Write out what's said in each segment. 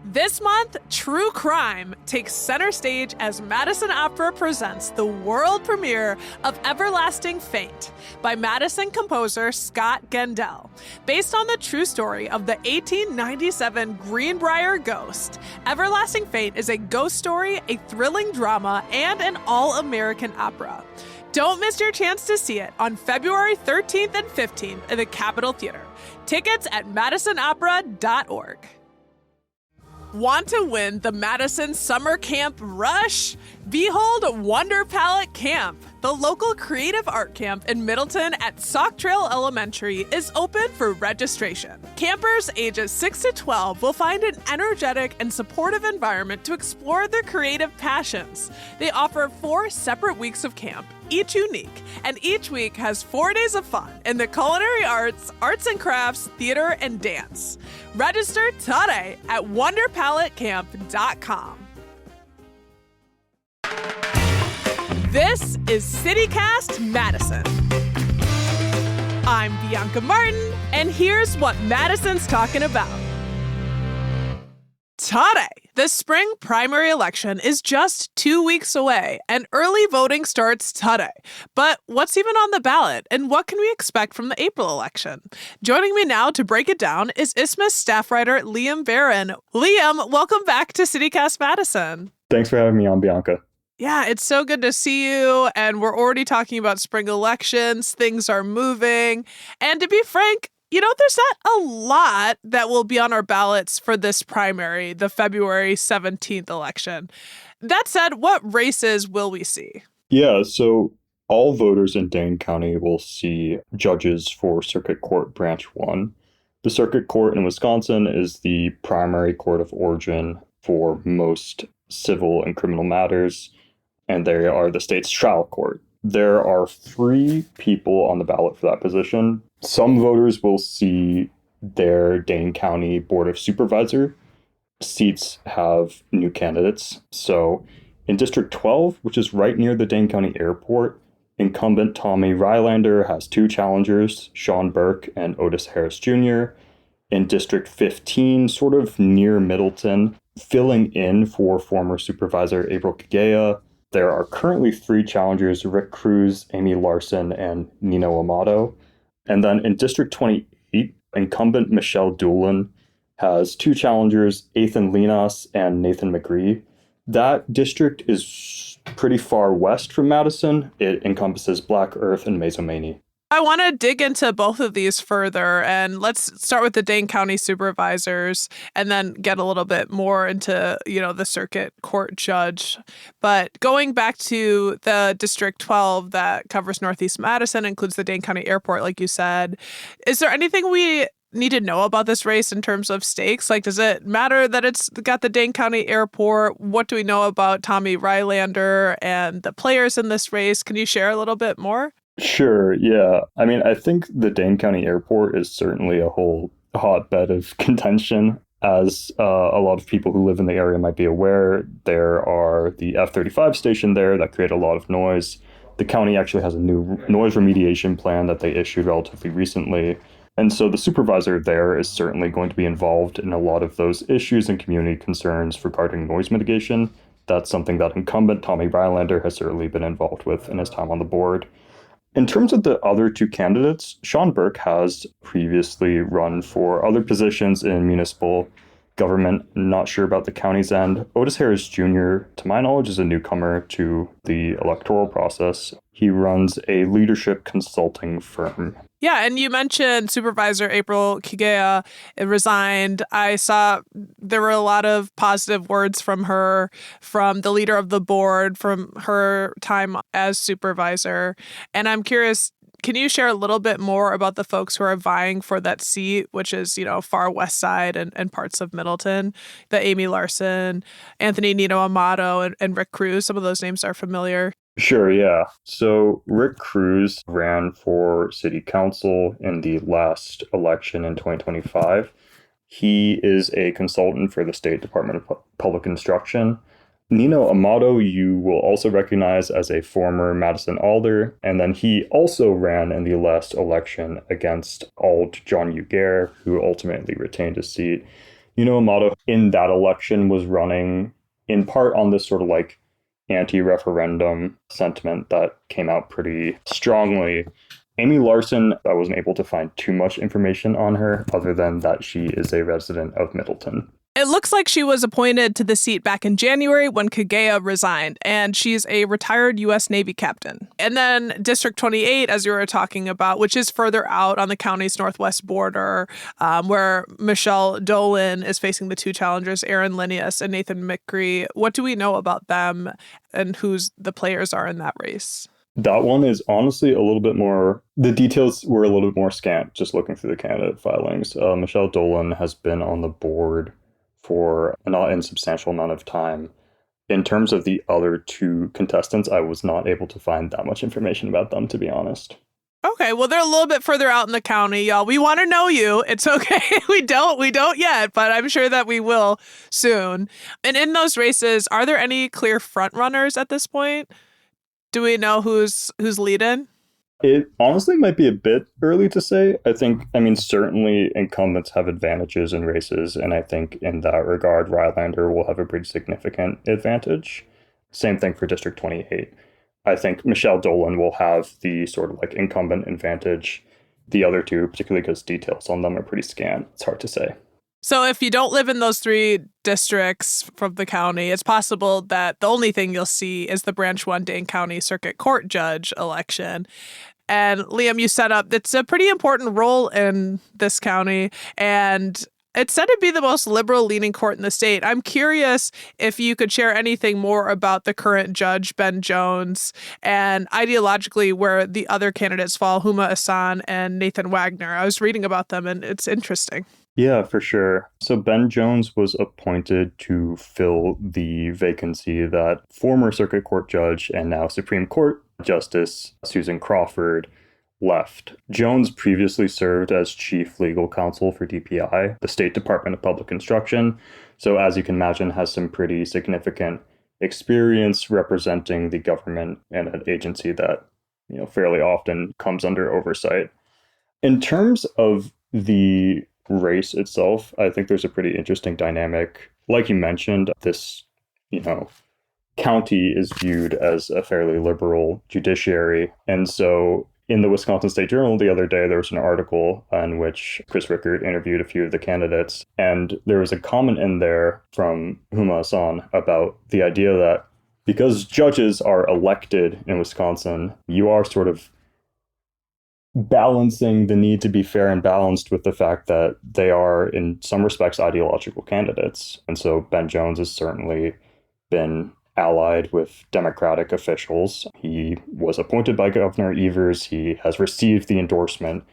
This month, true crime takes center stage as Madison Opera presents the world premiere of Everlasting Fate by Madison composer Scott Gendel. Based on the true story of the 1897 Greenbrier ghost, Everlasting Fate is a ghost story, a thrilling drama, and an all-American opera. Don't miss your chance to see it on February 13th and 15th in the Capitol Theater. Tickets at madisonopera.org. Want to win the Madison Summer Camp Rush? Behold Wonder Palette Camp. The local creative art camp in Middleton at Sauk Trail Elementary is open for registration. Campers ages 6 to 12 will find an energetic and supportive environment to explore their creative passions. They offer 4 separate weeks of camp, each unique, and each week has 4 days of fun in the culinary arts, arts and crafts, theater, and dance. Register today at wonderpaletecamp.com. This is CityCast Madison. I'm Bianca Martin, and here's what Madison's talking about. Today, the spring primary election is just 2 weeks away, and early voting starts today. But what's even on the ballot, and what can we expect from the April election? Joining me now to break it down is Isthmus staff writer Liam Beran. Liam, welcome back to CityCast Madison. Thanks for having me on, Bianca. Yeah, it's so good to see you, and we're already talking about spring elections. Things are moving, and to be frank, there's not a lot that will be on our ballots for this primary, the February 17th election. That said, what races will we see? Yeah, so all voters in Dane County will see judges for Circuit Court Branch 1. The Circuit Court in Wisconsin is the primary court of origin for most civil and criminal matters, and they are the state's trial court. There are 3 people on the ballot for that position. Some voters will see their Dane County Board of Supervisor seats have new candidates. So in District 12, which is right near the Dane County Airport, incumbent Tommy Rylander has 2 challengers, Sean Burke and Otis Harris Jr. In District 15, sort of near Middleton, filling in for former Supervisor April Kagea, there are currently 3 challengers, Rick Cruz, Amy Larson, and Nino Amato. And then in District 28, incumbent Michelle Doolin has 2 challengers, Ethan Linas and Nathan McGree. That district is pretty far west from Madison. It encompasses Black Earth and Mazomanie. I want to dig into both of these further, and let's start with the Dane County supervisors and then get a little bit more into, the circuit court judge. But going back to the District 12 that covers Northeast Madison, includes the Dane County Airport, like you said, is there anything we need to know about this race in terms of stakes? Like, does it matter that it's got the Dane County Airport? What do we know about Tommy Rylander and the players in this race? Can you share a little bit more? Sure, yeah. I think the Dane County Airport is certainly a whole hotbed of contention. As a lot of people who live in the area might be aware, there are the F-35 station there that create a lot of noise. The county actually has a new noise remediation plan that they issued relatively recently. And so the supervisor there is certainly going to be involved in a lot of those issues and community concerns regarding noise mitigation. That's something that incumbent Tommy Rylander has certainly been involved with in his time on the board. In terms of the other 2 candidates, Sean Burke has previously run for other positions in municipal government. Not sure about the county's end. Otis Harris Jr., to my knowledge, is a newcomer to the electoral process. He runs a leadership consulting firm. Yeah, and you mentioned Supervisor April Kagea resigned. I saw there were a lot of positive words from her, from the leader of the board, from her time as supervisor. And I'm curious, can you share a little bit more about the folks who are vying for that seat, which is, far west side and parts of Middleton? The Amy Larson, Anthony Nino Amato, and Rick Cruz. Some of those names are familiar. Sure, yeah. So Rick Cruz ran for city council in the last election in 2025. He is a consultant for the State Department of Public Instruction. Nino Amato, you will also recognize as a former Madison alder, and then he also ran in the last election against Ald John Ugair, who ultimately retained his seat. Amato in that election was running in part on this sort of like anti-referendum sentiment that came out pretty strongly. Amy Larson, I wasn't able to find too much information on her other than that she is a resident of Middleton. It looks like she was appointed to the seat back in January when Kagea resigned, and she's a retired U.S. Navy captain. And then District 28, as you were talking about, which is further out on the county's northwest border, where Michelle Dolan is facing the two challengers, Aaron Linnaeus and Nathan McCree. What do we know about them and who's the players are in that race? That one is honestly a little bit more, the details were a little bit more scant just looking through the candidate filings. Michelle Dolan has been on the board for a not insubstantial amount of time. In terms of the other two contestants, I was not able to find that much information about them, to be honest. Okay, well, they're a little bit further out in the county, y'all. We want to know you. It's okay. We don't yet, but I'm sure that we will soon. And in those races, are there any clear front runners at this point? Do we know who's leading? It honestly might be a bit early to say. I mean, certainly incumbents have advantages in races, and I think in that regard, Rylander will have a pretty significant advantage. Same thing for District 28. I think Michelle Dolan will have the sort of like incumbent advantage. The other two, particularly because details on them are pretty scant, it's hard to say. So if you don't live in those three districts from the county, it's possible that the only thing you'll see is the Branch 1 Dane County Circuit Court Judge election. And Liam, you set up, it's a pretty important role in this county, and it's said to be the most liberal-leaning court in the state. I'm curious if you could share anything more about the current judge, Ben Jones, and ideologically where the other candidates fall, Huma Asan and Nathan Wagner. I was reading about them, and it's interesting. Yeah, for sure. So Ben Jones was appointed to fill the vacancy that former Circuit Court Judge and now Supreme Court Justice Susan Crawford left. Jones previously served as Chief Legal Counsel for DPI, the State Department of Public Instruction, so as you can imagine, has some pretty significant experience representing the government and an agency that, fairly often comes under oversight. In terms of the race itself, I think there's a pretty interesting dynamic. Like you mentioned, this, county is viewed as a fairly liberal judiciary. And so in the Wisconsin State Journal the other day, there was an article in which Chris Rickard interviewed a few of the candidates. And there was a comment in there from Huma Hassan about the idea that because judges are elected in Wisconsin, you are sort of balancing the need to be fair and balanced with the fact that they are, in some respects, ideological candidates. And so Ben Jones has certainly been allied with Democratic officials. He was appointed by Governor Evers. He has received the endorsement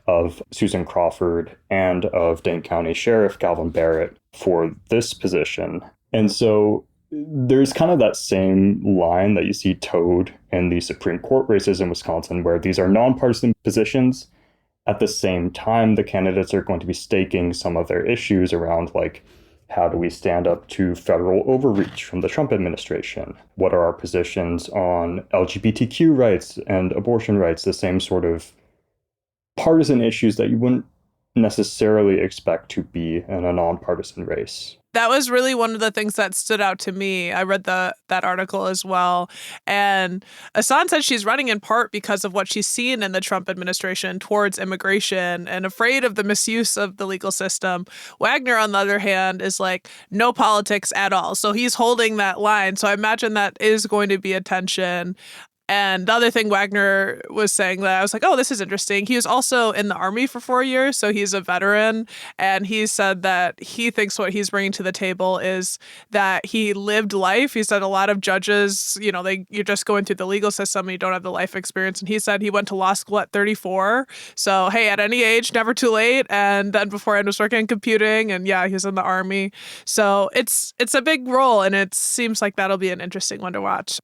of Susan Crawford and of Dane County Sheriff Calvin Barrett for this position. And so there's kind of that same line that you see towed in the Supreme Court races in Wisconsin, where these are nonpartisan positions. At the same time, the candidates are going to be staking some of their issues around, like, how do we stand up to federal overreach from the Trump administration? What are our positions on LGBTQ rights and abortion rights? The same sort of partisan issues that you wouldn't necessarily expect to be in a nonpartisan race. That was really one of the things that stood out to me. I read that article as well. And Asan said she's running in part because of what she's seen in the Trump administration towards immigration and afraid of the misuse of the legal system. Wagner, on the other hand, is like no politics at all. So he's holding that line. So I imagine that is going to be a tension. And the other thing Wagner was saying that I was like, oh, this is interesting. He was also in the Army for 4 years, so he's a veteran. And he said that he thinks what he's bringing to the table is that he lived life. He said a lot of judges, you're just going through the legal system and you don't have the life experience. And he said he went to law school at 34. So, hey, at any age, never too late. And then beforehand was working in computing. And yeah, he was in the Army. So it's a big role. And it seems like that'll be an interesting one to watch.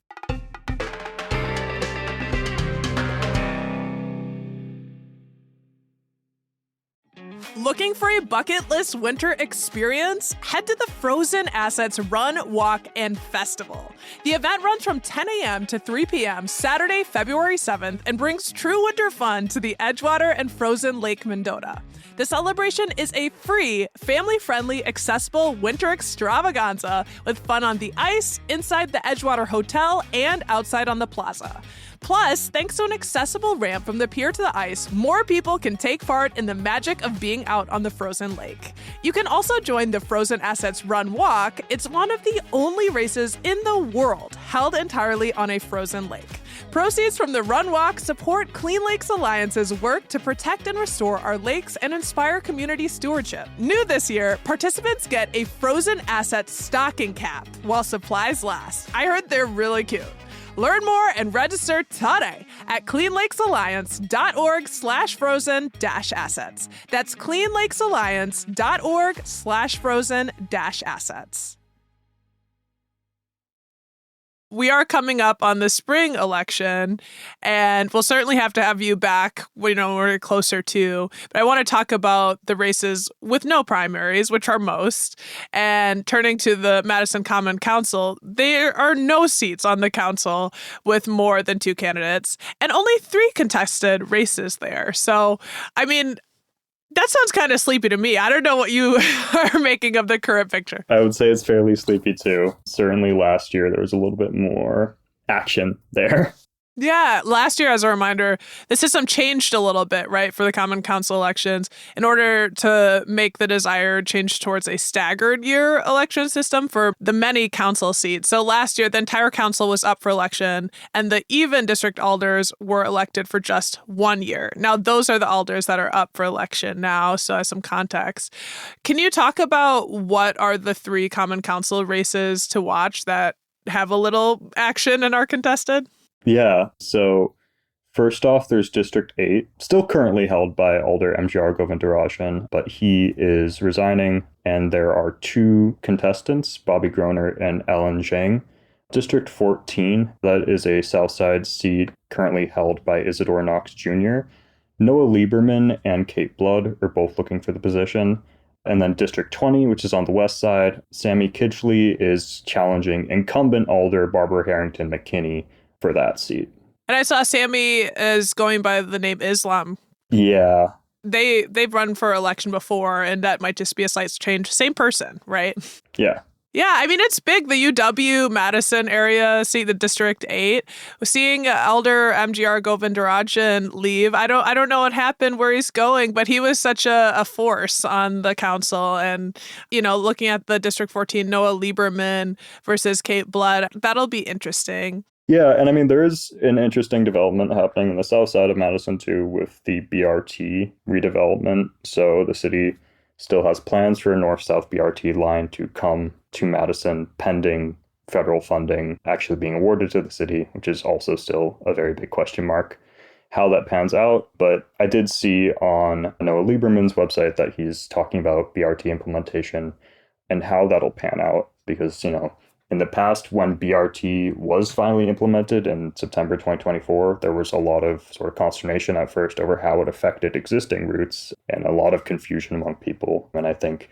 Looking for a bucket list winter experience? Head to the Frozen Assets Run, Walk, and Festival. The event runs from 10 a.m. to 3 p.m. Saturday, February 7th, and brings true winter fun to the Edgewater and Frozen Lake Mendota. The celebration is a free, family-friendly, accessible winter extravaganza with fun on the ice, inside the Edgewater Hotel, and outside on the plaza. Plus, thanks to an accessible ramp from the pier to the ice, more people can take part in the magic of being out on the frozen lake. You can also join the Frozen Assets Run Walk. It's one of the only races in the world held entirely on a frozen lake. Proceeds from the Run Walk support Clean Lakes Alliance's work to protect and restore our lakes and inspire community stewardship. New this year, participants get a Frozen Assets stocking cap while supplies last. I heard they're really cute. Learn more and register today at cleanlakesalliance.org/frozen-assets. That's cleanlakesalliance.org/frozen-assets. We are coming up on the spring election, and we'll certainly have to have you back, when we're closer to. But I want to talk about the races with no primaries, which are most. And turning to the Madison Common Council, there are no seats on the council with more than 2 candidates, and only 3 contested races there. So, I mean, that sounds kind of sleepy to me. I don't know what you are making of the current picture. I would say it's fairly sleepy too. Certainly last year there was a little bit more action there. Yeah, last year, as a reminder, the system changed a little bit, right, for the Common Council elections in order to make the desired change towards a staggered year election system for the many council seats. So last year, the entire council was up for election, and the even district alders were elected for just 1 year. Now, those are the alders that are up for election now, so as some context. Can you talk about what are the 3 Common Council races to watch that have a little action and are contested? Yeah, so first off, there's District 8, still currently held by Alder MGR Govindarajan, but he is resigning, and there are 2 contestants, Bobby Groner and Ellen Zhang. District 14, that is a Southside seat currently held by Isidore Knox Jr. Noah Lieberman and Kate Blood are both looking for the position. And then District 20, which is on the west side, Sammy Kitchley is challenging incumbent Alder Barbara Harrington McKinney for that seat. And I saw Sammy is going by the name Islam. Yeah. They've run for election before, and that might just be a slight change. Same person, right? Yeah. Yeah, I mean, it's big. The UW Madison area seat, the District 8. Seeing Elder MGR Govindarajan leave, I don't know what happened, where he's going, but he was such a force on the council. And, looking at the District 14, Noah Lieberman versus Kate Blood, that'll be interesting. Yeah, and I mean, there is an interesting development happening in the south side of Madison, too, with the BRT redevelopment. So the city still has plans for a north-south BRT line to come to Madison, pending federal funding actually being awarded to the city, which is also still a very big question mark how that pans out. But I did see on Noah Lieberman's website that he's talking about BRT implementation and how that'll pan out, because, in the past, when BRT was finally implemented in September 2024, there was a lot of sort of consternation at first over how it affected existing routes and a lot of confusion among people. And I think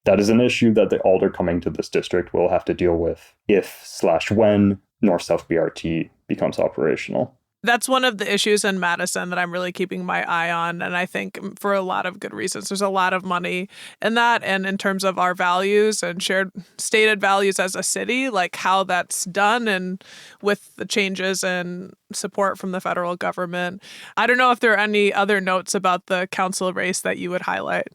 that is an issue that the alder coming to this district will have to deal with if/when North-South BRT becomes operational. That's one of the issues in Madison that I'm really keeping my eye on. And I think for a lot of good reasons. There's a lot of money in that. And in terms of our values and shared stated values as a city, like how that's done and with the changes and support from the federal government. I don't know if there are any other notes about the council race that you would highlight.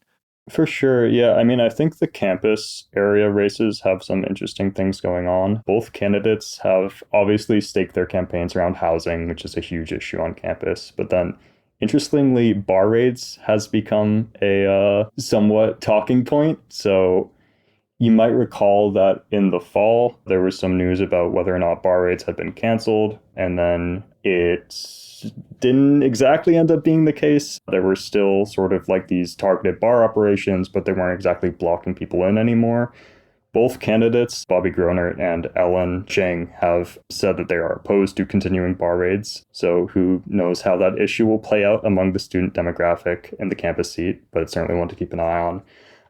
For sure. Yeah. I mean, I think the campus area races have some interesting things going on. Both candidates have obviously staked their campaigns around housing, which is a huge issue on campus. But then, interestingly, bar raids has become a somewhat talking point. So you might recall that in the fall, there was some news about whether or not bar raids had been canceled. And then it didn't exactly end up being the case. There were still sort of like these targeted bar operations, but they weren't exactly blocking people in anymore. Both candidates, Bobby Groner and Ellen Zhang, have said that they are opposed to continuing bar raids. So who knows how that issue will play out among the student demographic in the campus seat, but it's certainly one to keep an eye on.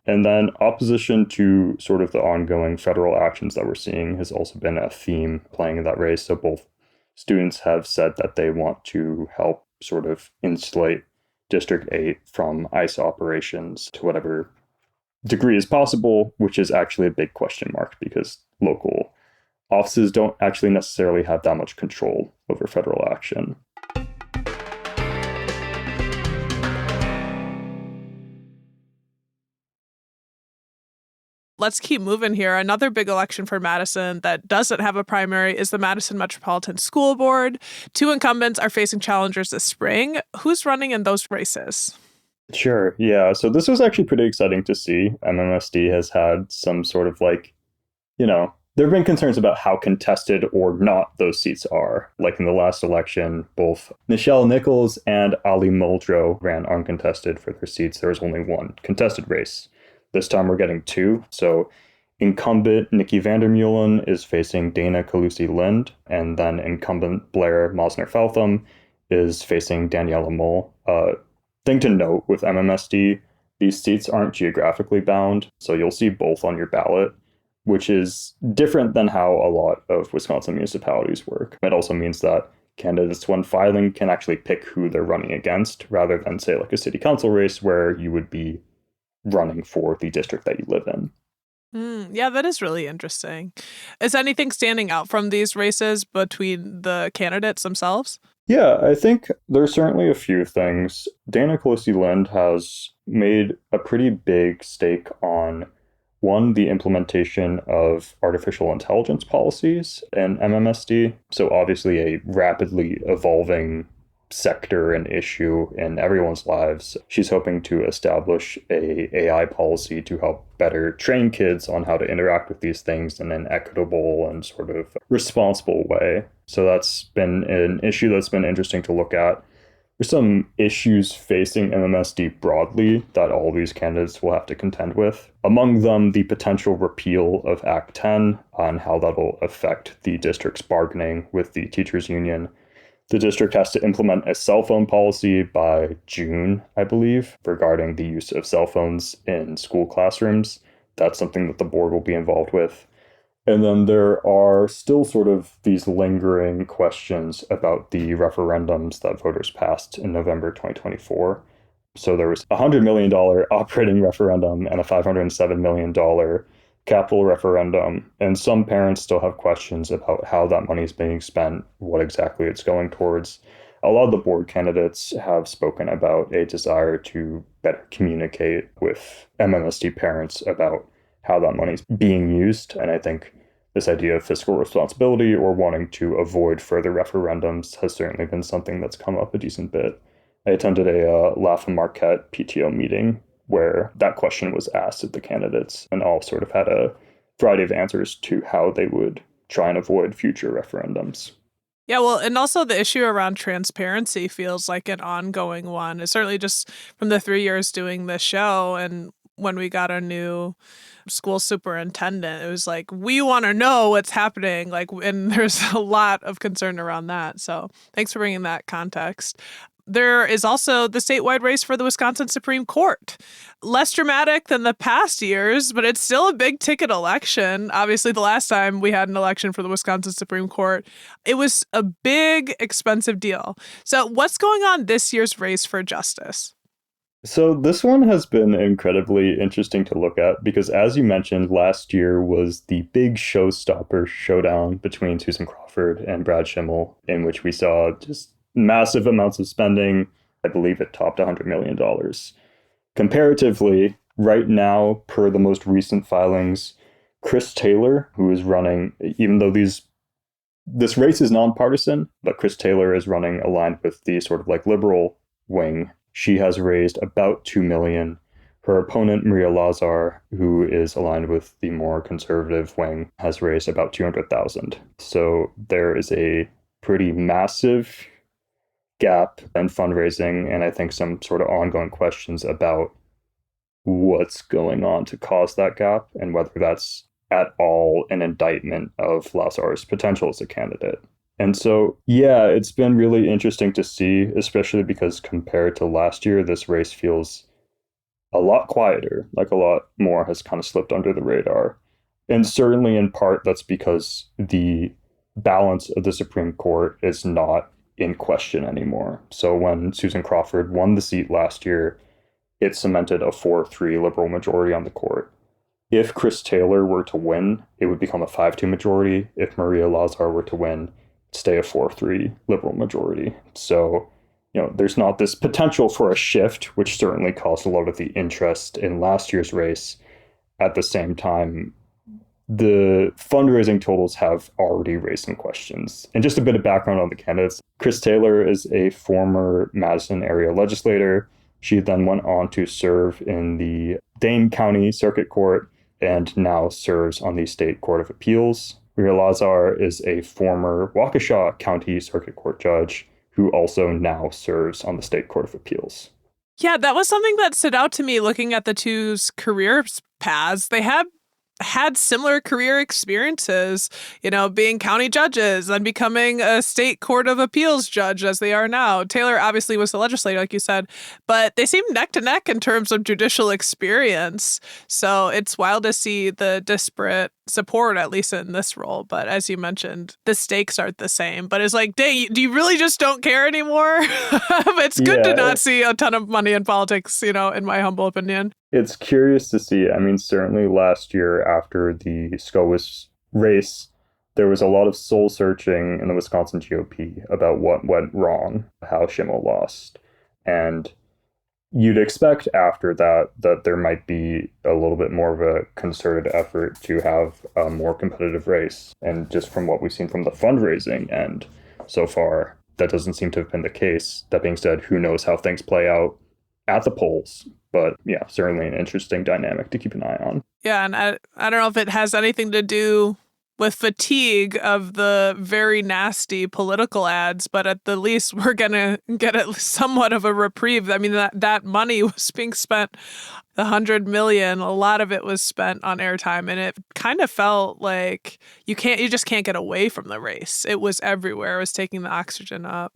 And then opposition to sort of the ongoing federal actions that we're seeing has also been a theme playing in that race. So both students have said that they want to help sort of insulate District 8 from ICE operations to whatever degree is possible, which is actually a big question mark because local offices don't actually necessarily have that much control over federal action. Let's keep moving here. Another big election for Madison that doesn't have a primary is the Madison Metropolitan School Board. Two incumbents are facing challengers this spring. Who's running in those races? Sure. Yeah. So this was actually pretty exciting to see. MMSD has had some sort of there have been concerns about how contested or not those seats are. Like in the last election, both Nichelle Nichols and Ali Muldrow ran uncontested for their seats. There was only one contested race. This time we're getting two. So incumbent Nikki Vandermeulen is facing Dana Calusi-Lind, and then incumbent Blair Mosner-Feltham is facing Daniela Mull. Thing to note with MMSD, these seats aren't geographically bound, so you'll see both on your ballot, which is different than how a lot of Wisconsin municipalities work. It also means that candidates, when filing, can actually pick who they're running against, rather than, say, like a city council race where you would be running for the district that you live in. Yeah, that is really interesting. Is anything standing out from these races between the candidates themselves? Yeah, I think there's certainly a few things. Dana Calusi-Lind has made a pretty big stake on, one, the implementation of artificial intelligence policies in MMSD. So obviously a rapidly evolving sector and issue in everyone's lives. She's hoping to establish a AI policy to help better train kids on how to interact with these things in an equitable and sort of responsible way. So that's been an issue that's been interesting to look at. There's some issues facing MMSD broadly that all these candidates will have to contend with. Among them, the potential repeal of Act 10 on how that'll affect the district's bargaining with the teachers union. The district has to implement a cell phone policy by June, I believe, regarding the use of cell phones in school classrooms. That's something that the board will be involved with. And then there are still sort of these lingering questions about the referendums that voters passed in November 2024. So there was a $100 million operating referendum and a $507 million capital referendum, and some parents still have questions about how that money is being spent, what exactly it's going towards. A lot of the board candidates have spoken about a desire to better communicate with MMSD parents about how that money is being used, and I think this idea of fiscal responsibility or wanting to avoid further referendums has certainly been something that's come up a decent bit. I attended a Lafayette Marquette PTO meeting where that question was asked of the candidates, and all sort of had a variety of answers to how they would try and avoid future referendums. Yeah, well, and also the issue around transparency feels like an ongoing one. It's certainly just from the 3 years doing this show, and when we got a new school superintendent, it was like, we want to know what's happening. Like, and there's a lot of concern around that. So thanks for bringing that context. There is also the statewide race for the Wisconsin Supreme Court. Less dramatic than the past years, but it's still a big ticket election. Obviously, the last time we had an election for the Wisconsin Supreme Court, it was a big, expensive deal. So what's going on this year's race for justice? So this one has been incredibly interesting to look at because, as you mentioned, last year was the big showstopper showdown between Susan Crawford and Brad Schimmel, in which we saw just massive amounts of spending. I believe it topped $100 million. Comparatively, right now, per the most recent filings, Chris Taylor, who is running, even though this race is nonpartisan, but Chris Taylor is running aligned with the sort of like liberal wing. She has raised about $2 million. Her opponent, Maria Lazar, who is aligned with the more conservative wing, has raised about $200,000. So there is a pretty massive gap in fundraising, and I think some sort of ongoing questions about what's going on to cause that gap and whether that's at all an indictment of Lazar's potential as a candidate. And so, yeah, it's been really interesting to see, especially because compared to last year, this race feels a lot quieter, like a lot more has kind of slipped under the radar. And certainly in part, that's because the balance of the Supreme Court is not in question anymore. So when Susan Crawford won the seat last year, it cemented a 4-3 Liberal majority on the court. If Chris Taylor were to win, it would become a 5-2 majority. If Maria Lazar were to win, stay a 4-3 Liberal majority. So, there's not this potential for a shift, which certainly caused a lot of the interest in last year's race. At the same time, the fundraising totals have already raised some questions. And just a bit of background on the candidates. Chris Taylor is a former Madison area legislator. She then went on to serve in the Dane County Circuit Court and now serves on the State Court of Appeals. Maria Lazar is a former Waukesha County Circuit Court judge who also now serves on the State Court of Appeals. Yeah, that was something that stood out to me looking at the two's career paths. They had similar career experiences, being county judges and becoming a state court of appeals judge as they are now. Taylor obviously was the legislator, like you said, but they seem neck to neck in terms of judicial experience. So it's wild to see the disparate support, at least in this role. But as you mentioned, the stakes aren't the same. But it's like, dang, do you really just don't care anymore? It's good to not see a ton of money in politics, in my humble opinion. It's curious to see. I mean, certainly last year after the SCOWIS race, there was a lot of soul searching in the Wisconsin GOP about what went wrong, how Schimmel lost. And you'd expect after that there might be a little bit more of a concerted effort to have a more competitive race. And just from what we've seen from the fundraising end so far, that doesn't seem to have been the case. That being said, who knows how things play out at the polls. But yeah, certainly an interesting dynamic to keep an eye on. Yeah, and I don't know if it has anything to do with fatigue of the very nasty political ads, but at the least we're going to get somewhat of a reprieve. I mean, that money was being spent, the $100 million, a lot of it was spent on airtime, and it kind of felt like you just can't get away from the race. It was everywhere. It was taking the oxygen up.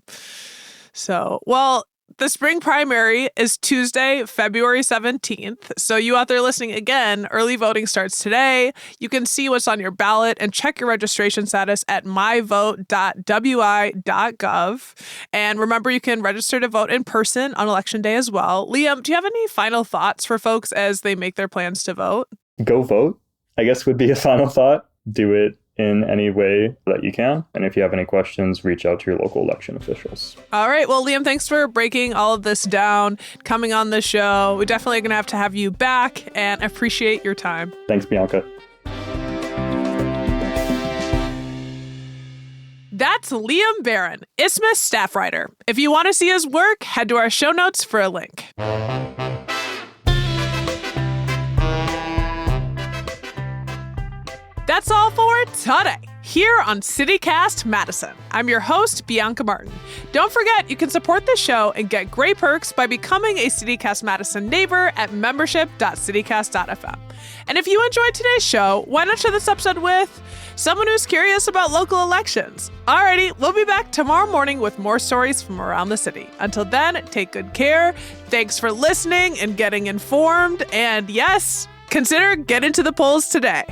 So, well, the spring primary is Tuesday, February 17th. So you out there listening again, early voting starts today. You can see what's on your ballot and check your registration status at myvote.wi.gov. And remember, you can register to vote in person on Election Day as well. Liam, do you have any final thoughts for folks as they make their plans to vote? Go vote, I guess, would be a final thought. Do it in any way that you can. And if you have any questions, reach out to your local election officials. All right. Well, Liam, thanks for breaking all of this down, coming on the show. We're definitely going to have you back and appreciate your time. Thanks, Bianca. That's Liam Beran, Isthmus staff writer. If you want to see his work, head to our show notes for a link. That's all for today, here on CityCast Madison. I'm your host, Bianca Martin. Don't forget, you can support the show and get great perks by becoming a CityCast Madison neighbor at membership.citycast.fm. And if you enjoyed today's show, why not share this episode with someone who's curious about local elections? Alrighty, we'll be back tomorrow morning with more stories from around the city. Until then, take good care. Thanks for listening and getting informed. And yes, consider getting to the polls today.